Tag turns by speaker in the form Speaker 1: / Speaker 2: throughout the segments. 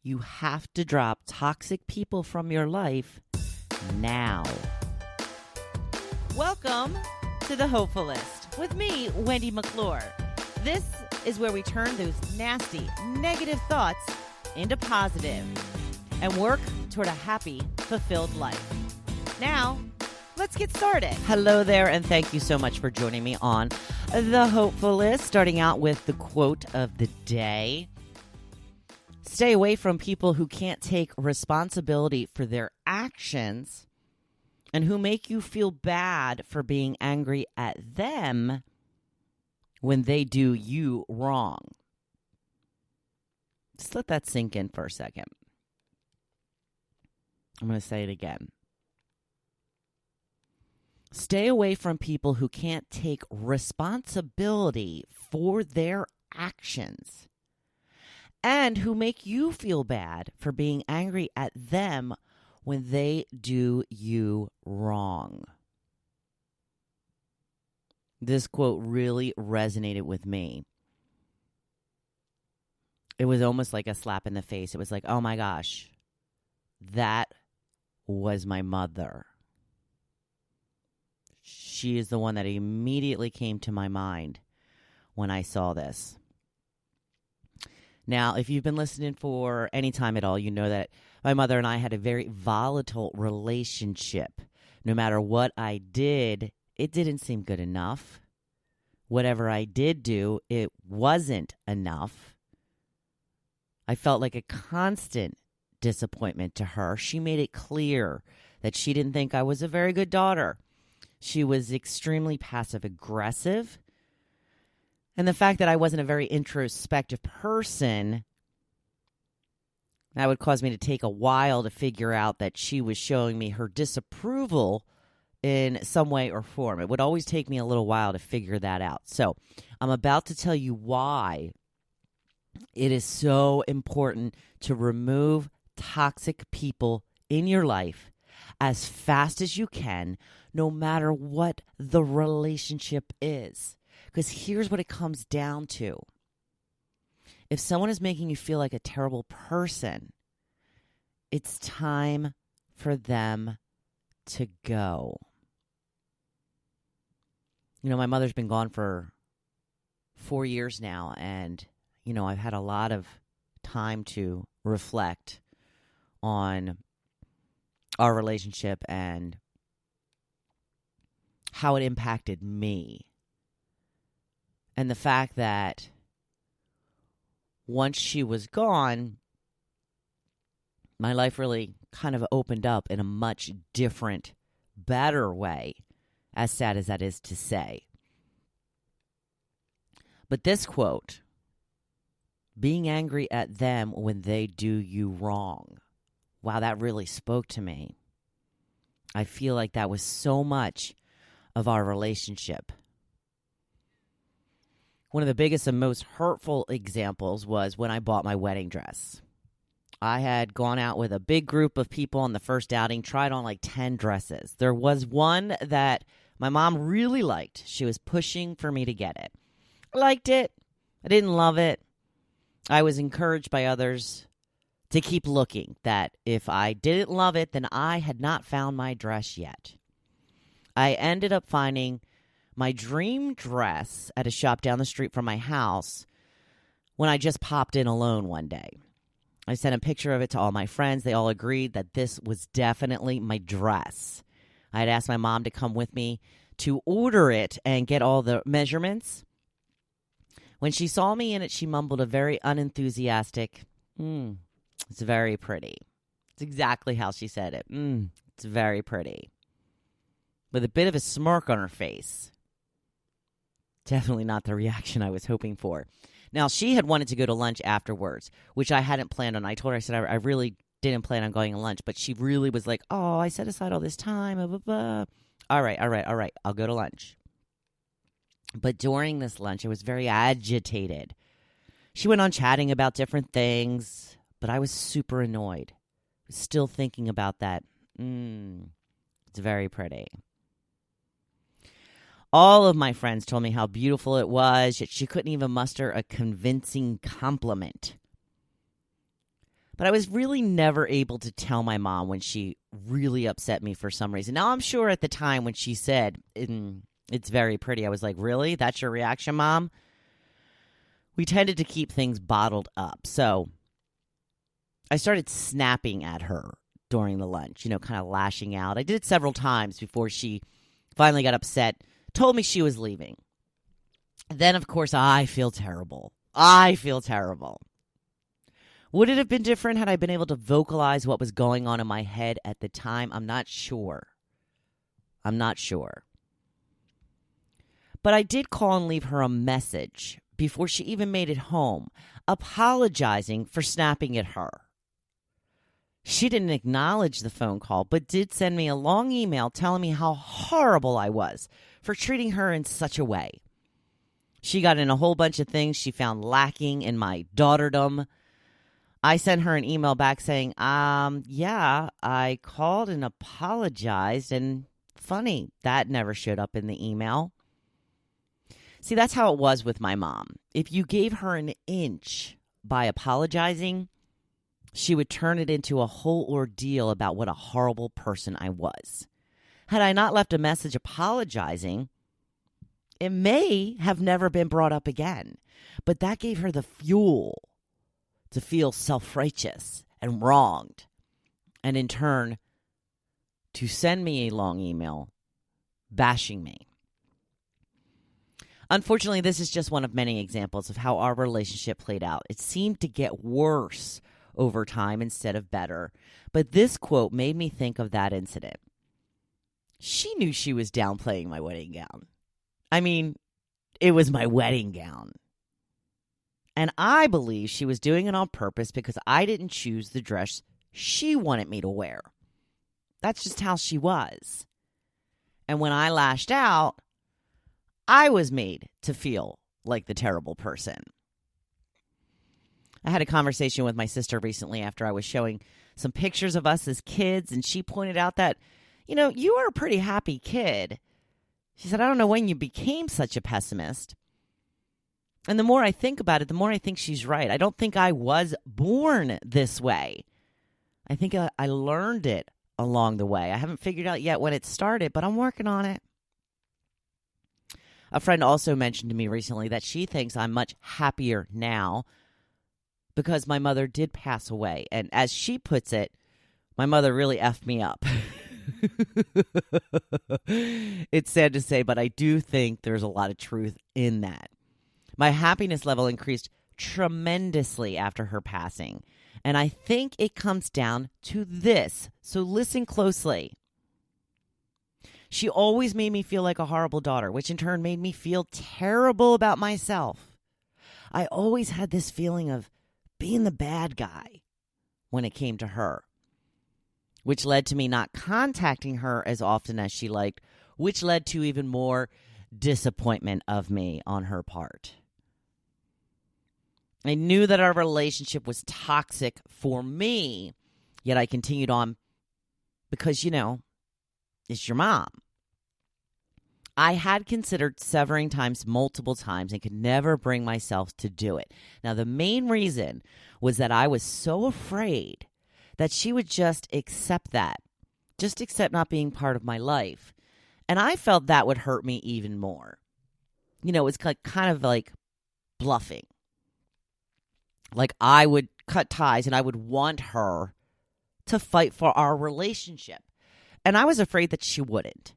Speaker 1: You have to drop toxic people from your life now. Welcome to the Hopefulist with me, Wendy McClure. This is where we turn those nasty, negative thoughts into positive and work toward a happy, fulfilled life. Now, let's get started. Hello there, and thank you so much for joining me on the Hopefulist, starting out with the quote of the day. Stay away from people who can't take responsibility for their actions and who make you feel bad for being angry at them when they do you wrong. Just let that sink in for a second. I'm going to say it again. Stay away from people who can't take responsibility for their actions and who make you feel bad for being angry at them when they do you wrong. This quote really resonated with me. It was almost like a slap in the face. It was like, oh my gosh, that was my mother. She is the one that immediately came to my mind when I saw this. Now, if you've been listening for any time at all, you know that my mother and I had a very volatile relationship. No matter what I did, it didn't seem good enough. Whatever I did do, it wasn't enough. I felt like a constant disappointment to her. She made it clear that she didn't think I was a very good daughter. She was extremely passive-aggressive. And the fact that I wasn't a very introspective person, that would cause me to take a while to figure out that she was showing me her disapproval in some way or form. It would always take me a little while to figure that out. So I'm about to tell you why it is so important to remove toxic people in your life as fast as you can, no matter what the relationship is. Because here's what it comes down to. If someone is making you feel like a terrible person, it's time for them to go. You know, my mother's been gone for 4 years now, and, you know, I've had a lot of time to reflect on our relationship and how it impacted me. And the fact that once she was gone, my life really kind of opened up in a much different, better way, as sad as that is to say. But this quote, being angry at them when they do you wrong, wow, that really spoke to me. I feel like that was so much of our relationship. One of the biggest and most hurtful examples was when I bought my wedding dress. I had gone out with a big group of people on the first outing, tried on like 10 dresses. There was one that my mom really liked. She was pushing for me to get it. I liked it. I didn't love it. I was encouraged by others to keep looking, that if I didn't love it, then I had not found my dress yet. I ended up finding my dream dress at a shop down the street from my house when I just popped in alone one day. I sent a picture of it to all my friends. They all agreed that this was definitely my dress. I had asked my mom to come with me to order it and get all the measurements. When she saw me in it, she mumbled a very unenthusiastic, it's very pretty. It's exactly how she said it. It's very pretty. With a bit of a smirk on her face. Definitely not the reaction I was hoping for. Now, she had wanted to go to lunch afterwards, which I hadn't planned on. I told her, I said, I really didn't plan on going to lunch, but she really was like, oh, I set aside all this time, blah, blah, blah. All right, I'll go to lunch. But during this lunch, I was very agitated. She went on chatting about different things, but I was super annoyed. Still thinking about that. It's very pretty. All of my friends told me how beautiful it was, yet she couldn't even muster a convincing compliment. But I was really never able to tell my mom when she really upset me for some reason. Now, I'm sure at the time when she said, it's very pretty, I was like, really? That's your reaction, Mom? We tended to keep things bottled up. So I started snapping at her during the lunch, kind of lashing out. I did it several times before she finally got upset, told me she was leaving. Then, of course, I feel terrible. Would it have been different had I been able to vocalize what was going on in my head at the time? I'm not sure. But I did call and leave her a message before she even made it home, apologizing for snapping at her. She didn't acknowledge the phone call, but did send me a long email telling me how horrible I was for treating her in such a way. She got in a whole bunch of things she found lacking in my daughterdom. I sent her an email back saying, yeah, I called and apologized, and funny, that never showed up in the email. See, that's how it was with my mom. If you gave her an inch by apologizing, she would turn it into a whole ordeal about what a horrible person I was. Had I not left a message apologizing, it may have never been brought up again. But that gave her the fuel to feel self-righteous and wronged, and in turn, to send me a long email bashing me. Unfortunately, this is just one of many examples of how our relationship played out. It seemed to get worse over time instead of better, but this quote made me think of that incident. She knew she was downplaying my wedding gown. I mean, it was my wedding gown. And I believe she was doing it on purpose because I didn't choose the dress she wanted me to wear. That's just how she was. And when I lashed out, I was made to feel like the terrible person. I had a conversation with my sister recently after I was showing some pictures of us as kids, and she pointed out that, you were a pretty happy kid. She said, I don't know when you became such a pessimist. And the more I think about it, the more I think she's right. I don't think I was born this way. I think I learned it along the way. I haven't figured out yet when it started, but I'm working on it. A friend also mentioned to me recently that she thinks I'm much happier now because my mother did pass away. And as she puts it, my mother really effed me up. It's sad to say, but I do think there's a lot of truth in that. My happiness level increased tremendously after her passing. And I think it comes down to this. So listen closely. She always made me feel like a horrible daughter, which in turn made me feel terrible about myself. I always had this feeling of being the bad guy when it came to her, which led to me not contacting her as often as she liked, which led to even more disappointment of me on her part. I knew that our relationship was toxic for me, yet I continued on because, it's your mom. I had considered severing times multiple times and could never bring myself to do it. Now, the main reason was that I was so afraid that she would just accept not being part of my life. And I felt that would hurt me even more. It's kind of like bluffing. Like I would cut ties and I would want her to fight for our relationship. And I was afraid that she wouldn't.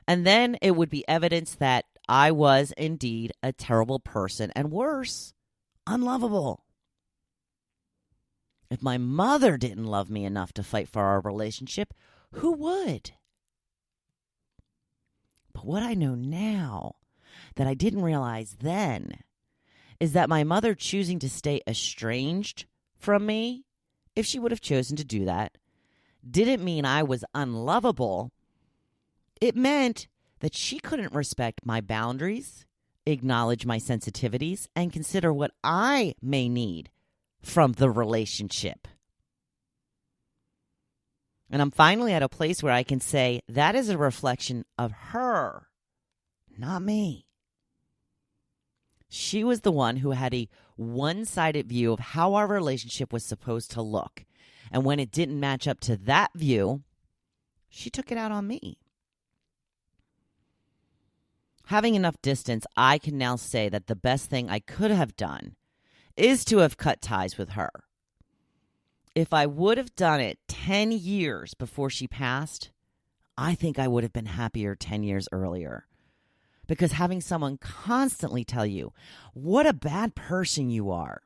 Speaker 1: And then it would be evidence that I was indeed a terrible person and worse, unlovable. If my mother didn't love me enough to fight for our relationship, who would? But what I know now that I didn't realize then is that my mother choosing to stay estranged from me, if she would have chosen to do that, didn't mean I was unlovable. It meant that she couldn't respect my boundaries, acknowledge my sensitivities, and consider what I may need from the relationship. And I'm finally at a place where I can say that is a reflection of her, not me. She was the one who had a one-sided view of how our relationship was supposed to look. And when it didn't match up to that view, she took it out on me. Having enough distance, I can now say that the best thing I could have done is to have cut ties with her. If I would have done it 10 years before she passed, I think I would have been happier 10 years earlier. Because having someone constantly tell you what a bad person you are,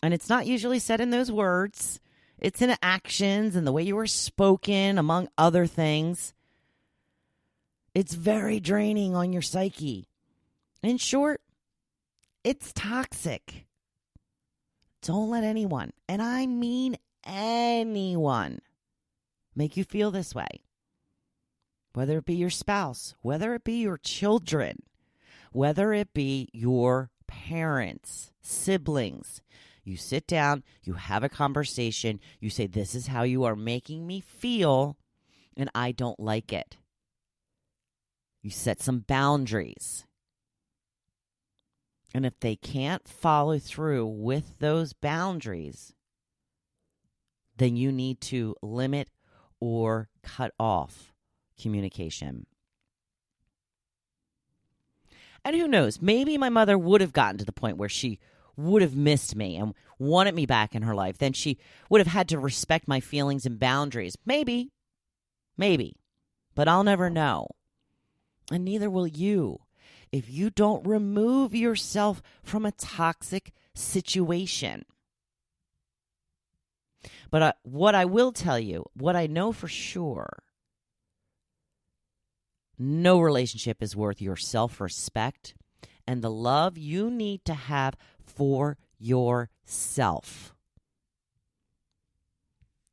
Speaker 1: and it's not usually said in those words, it's in actions and the way you were spoken, among other things. It's very draining on your psyche. In short, it's toxic. Don't let anyone, and I mean anyone, make you feel this way. Whether it be your spouse, whether it be your children, whether it be your parents, siblings. You sit down, you have a conversation, you say, this is how you are making me feel, and I don't like it. You set some boundaries. And if they can't follow through with those boundaries, then you need to limit or cut off communication. And who knows, maybe my mother would have gotten to the point where she would have missed me and wanted me back in her life. Then she would have had to respect my feelings and boundaries. Maybe. But I'll never know. And neither will you if you don't remove yourself from a toxic situation. But what I will tell you, what I know for sure, no relationship is worth your self-respect and the love you need to have for yourself.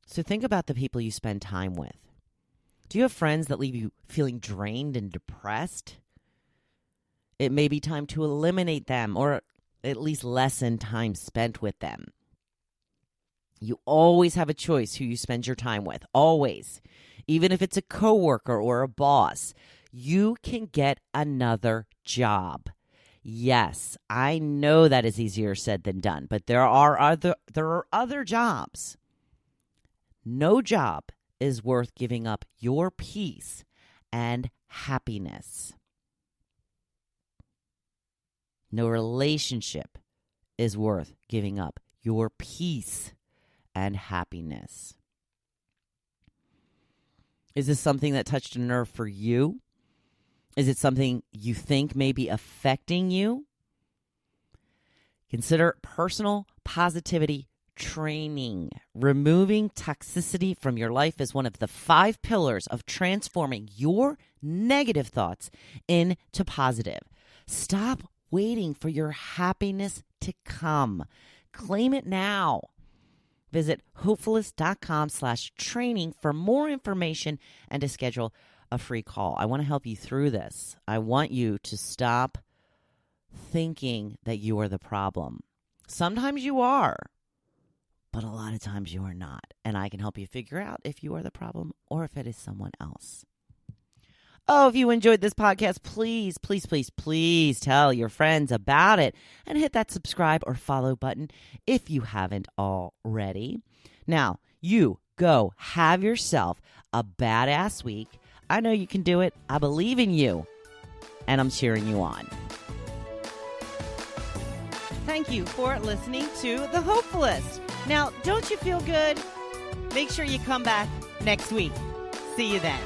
Speaker 1: So think about the people you spend time with. Do you have friends that leave you feeling drained and depressed? It may be time to eliminate them or at least lessen time spent with them. You always have a choice who you spend your time with. Always. Even if it's a coworker or a boss, you can get another job. Yes, I know that is easier said than done, but there are other jobs. No job is worth giving up your peace and happiness. No relationship is worth giving up your peace and happiness. Is this something that touched a nerve for you? Is it something you think may be affecting you? Consider personal positivity training. Removing toxicity from your life is one of the 5 pillars of transforming your negative thoughts into positive. Stop waiting for your happiness to come. Claim it now. Visit hopefulist.com/training for more information and to schedule a free call. I want to help you through this. I want you to stop thinking that you are the problem. Sometimes you are, but a lot of times you are not. And I can help you figure out if you are the problem or if it is someone else. Oh, if you enjoyed this podcast, please, please, please, please tell your friends about it and hit that subscribe or follow button if you haven't already. Now, you go have yourself a badass week. I know you can do it. I believe in you, and I'm cheering you on. Thank you for listening to The Hopefulist. Now, don't you feel good? Make sure you come back next week. See you then.